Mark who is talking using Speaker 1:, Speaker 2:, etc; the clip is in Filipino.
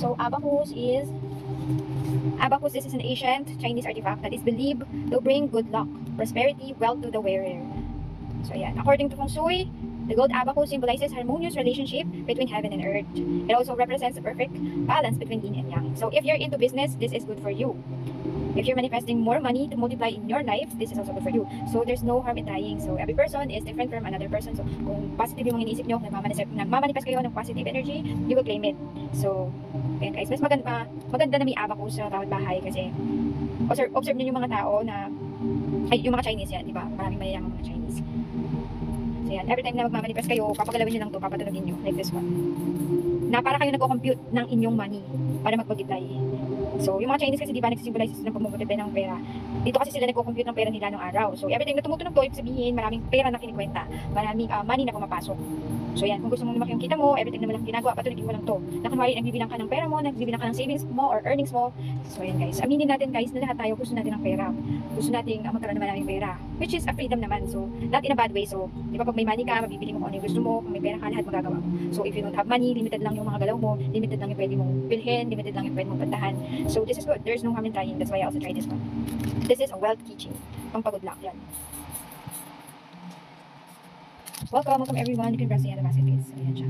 Speaker 1: So abacus, this is an ancient Chinese artifact that is believed to bring good luck, prosperity, wealth to the wearer. So yeah, according to Feng Shui, the gold abacus symbolizes harmonious relationship between heaven and earth. It also represents the perfect balance between yin and yang. So if you're into business, this is good for you. If you're manifesting more money to multiply in your life, this is also good for you. So there's no harm in trying. So every person is different from another person. So kung positive yung iniisip nyo, nagmamanifest kayo ng positive energy, you will claim it. So, ayan guys, mas maganda na may abacus sa bawat bahay kasi observe nyo yung mga tao na, ay, yung mga Chinese yan, di ba? Maraming mayayaman mga Chinese. So yan, every time na magmamanifest kayo, papagalawin nyo lang to, papatulogin nyo, like this one. Na para kayo nagko-compute ng inyong money para mag-multiply. So, yung mga Chinese kasi di ba nagsisymbolize ng pag-multiply ng pera. Dito kasi sila nagko-compute ng pera nila ng araw. So, every time na tumutunog to, ibig sabihin, maraming pera na kinikwenta. Maraming money na pumapasok. So, yan, kung gusto mong lumaki yung kita mo, every time na walang ginagawa, patulogin mo lang to. Na kunwari, nagbibilang ka ng pera mo, nagbibilang ka ng savings mo or earnings mo. So, yan guys. Aminin natin guys na lahat tayo gusto natin ng pera. Gusto natin magkaroon naman ng pera. Which is a freedom naman. So, not in a bad way. So, di ba pag may money ka, mabibili mo kung ano yung gusto mo. Kung may pera ka, lahat magagawa mo. So, if you don't have money, limited lang yung mga galaw mo. Limited lang yung pwede mong bilhin. Limited lang yung pwede mong puntahan. So, this is good. There's no harm in trying. That's why I also tried this one. This is a wealth keychain. Pang pagod luck yan. Welcome everyone. You can press the other basket, please. Ayan siya.